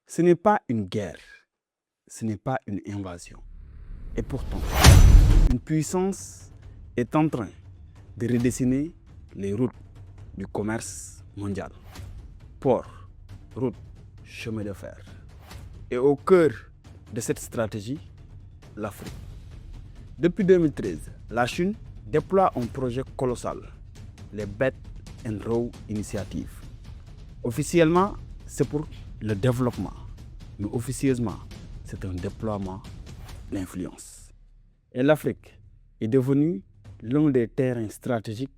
Ce n'est pas une guerre, ce n'est pas une invasion. Et pourtant, une puissance est en train de redessiner les routes du commerce mondial. Ports, routes, chemins de fer. Et au cœur de cette stratégie, l'Afrique. Depuis 2013, la Chine déploie un projet colossal, les Belt and Road Initiative. Officiellement, c'est pour le développement, mais officieusement, c'est un déploiement d'influence. Et l'Afrique est devenue l'un des terrains stratégiques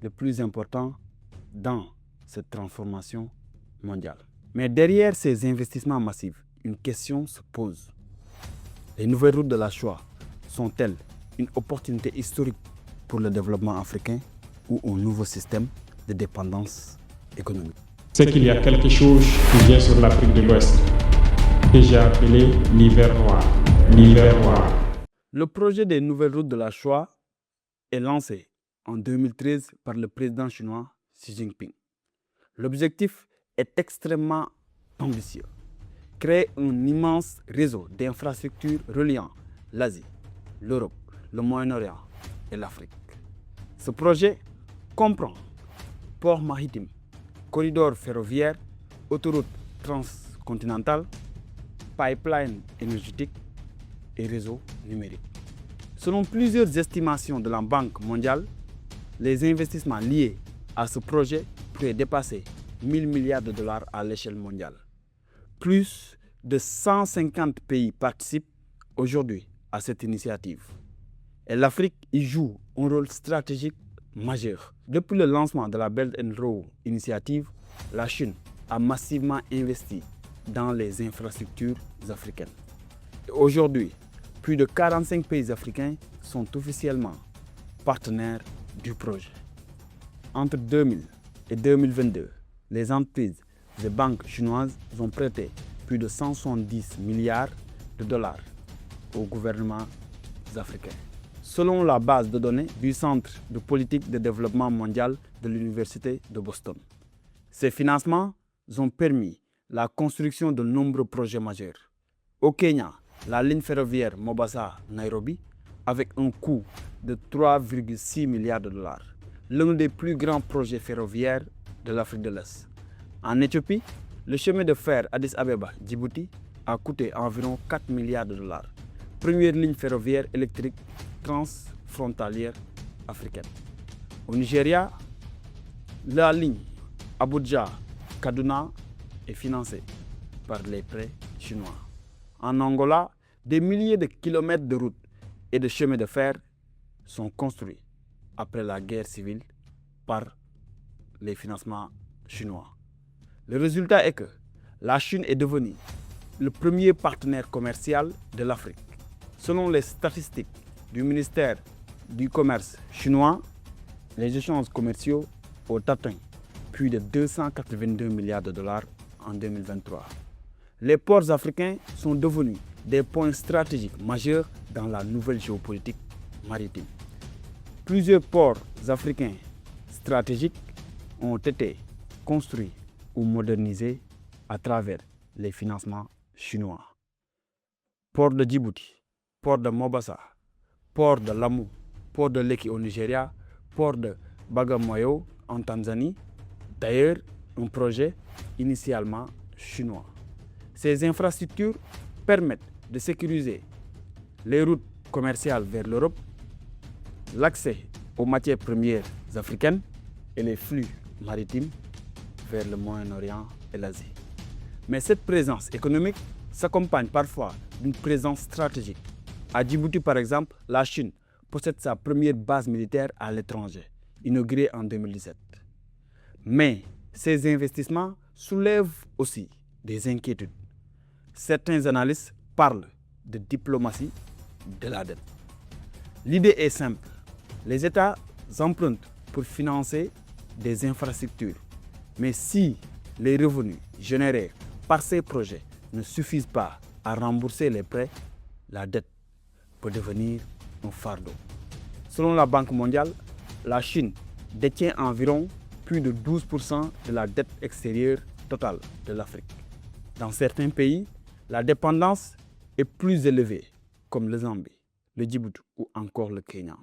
les plus importants dans cette transformation mondiale. Mais derrière ces investissements massifs, une question se pose. Les nouvelles routes de la soie sont-elles une opportunité historique pour le développement africain ou un nouveau système de dépendance économique? C'est qu'il y a quelque chose qui vient sur l'Afrique de l'Ouest, que j'ai appelé l'hiver noir. L'hiver noir. Le projet des nouvelles routes de la soie est lancé en 2013 par le président chinois Xi Jinping. L'objectif est extrêmement ambitieux. Créer un immense réseau d'infrastructures reliant l'Asie, l'Europe, le Moyen-Orient et l'Afrique. Ce projet comprend ports maritimes, corridors ferroviaires, autoroutes transcontinentales, pipelines énergétiques et réseaux numériques. Selon plusieurs estimations de la Banque mondiale, les investissements liés à ce projet pourraient dépasser 1 000 milliards de dollars à l'échelle mondiale. Plus de 150 pays participent aujourd'hui à cette initiative. Et l'Afrique y joue un rôle stratégique majeur. Depuis le lancement de la Belt and Road Initiative, la Chine a massivement investi dans les infrastructures africaines. Et aujourd'hui, plus de 45 pays africains sont officiellement partenaires du projet. Entre 2000 et 2022, les entreprises et banques chinoises ont prêté plus de 170 milliards de dollars aux gouvernements africains. Selon la base de données du Centre de politique de développement mondial de l'Université de Boston, ces financements ont permis la construction de nombreux projets majeurs. Au Kenya, la ligne ferroviaire Mombasa-Nairobi, avec un coût de 3,6 milliards de dollars, l'un des plus grands projets ferroviaires de l'Afrique de l'Est. En Éthiopie, le chemin de fer Addis Abeba-Djibouti a coûté environ 4 milliards de dollars. Première ligne ferroviaire électrique transfrontalière africaine. Au Nigeria, la ligne Abuja-Kaduna est financée par les prêts chinois. En Angola, des milliers de kilomètres de routes et de chemins de fer sont construits après la guerre civile par les financements chinois. Le résultat est que la Chine est devenue le premier partenaire commercial de l'Afrique. Selon les statistiques du ministère du Commerce chinois, les échanges commerciaux ont atteint plus de 282 milliards de dollars en 2023. Les ports africains sont devenus des points stratégiques majeurs dans la nouvelle géopolitique maritime. Plusieurs ports africains stratégiques ont été construits ou modernisés à travers les financements chinois. Port de Djibouti, port de Mombasa, port de Lamu, port de Lekki au Nigeria, port de Bagamoyo en Tanzanie. D'ailleurs, un projet initialement chinois. Ces infrastructures permettent de sécuriser les routes commerciales vers l'Europe, l'accès aux matières premières africaines et les flux maritimes vers le Moyen-Orient et l'Asie. Mais cette présence économique s'accompagne parfois d'une présence stratégique. À Djibouti, par exemple, la Chine possède sa première base militaire à l'étranger, inaugurée en 2017. Mais ces investissements soulèvent aussi des inquiétudes. Certains analystes parlent de diplomatie de la dette. L'idée est simple. Les États empruntent pour financer des infrastructures. Mais si les revenus générés par ces projets ne suffisent pas à rembourser les prêts, la dette peut devenir un fardeau. Selon la Banque mondiale, la Chine détient environ plus de 12% de la dette extérieure totale de l'Afrique. Dans certains pays, la dépendance est plus élevée, comme le Zambie, le Djibouti ou encore le Kenya.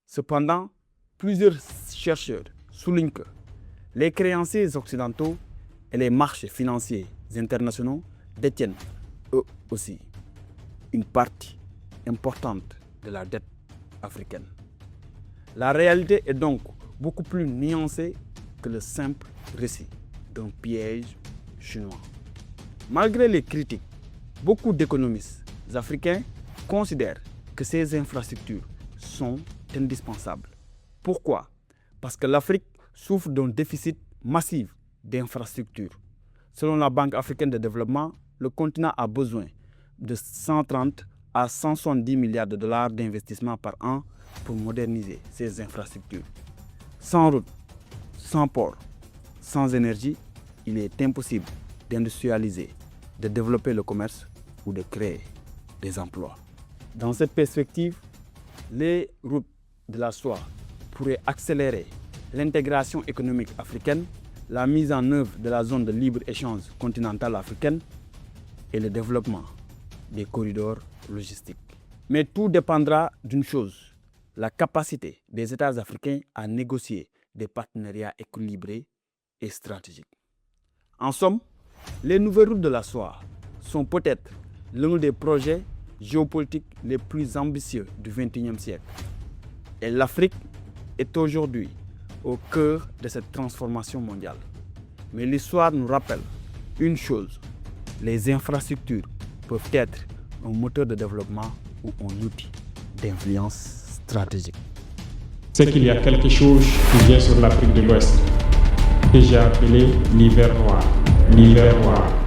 Cependant, plusieurs chercheurs soulignent que les créanciers occidentaux et les marchés financiers internationaux détiennent eux aussi une partie importante de la dette africaine. La réalité est donc beaucoup plus nuancée que le simple récit d'un piège chinois. Malgré les critiques, beaucoup d'économistes africains considèrent que ces infrastructures sont indispensables. Pourquoi? Parce que l'Afrique souffre d'un déficit massif d'infrastructures. Selon la Banque africaine de développement, le continent a besoin de 130 à 170 milliards de dollars d'investissement par an pour moderniser ses infrastructures. Sans route, sans port, sans énergie, il est impossible d'industrialiser, de développer le commerce ou de créer des emplois. Dans cette perspective, les routes de la soie pourraient accélérer l'intégration économique africaine, la mise en œuvre de la zone de libre-échange continentale africaine et le développement des corridors logistiques. Mais tout dépendra d'une chose, la capacité des États africains à négocier des partenariats équilibrés et stratégiques. En somme, les nouvelles routes de la soie sont peut-être l'un des projets géopolitiques les plus ambitieux du XXIe siècle. Et l'Afrique est aujourd'hui au cœur de cette transformation mondiale. Mais l'histoire nous rappelle une chose, les infrastructures peuvent être un moteur de développement ou un outil d'influence stratégique. C'est qu'il y a quelque chose qui vient sur l'Afrique de l'Ouest, que j'ai appelé l'hiver noir. L'hiver noir.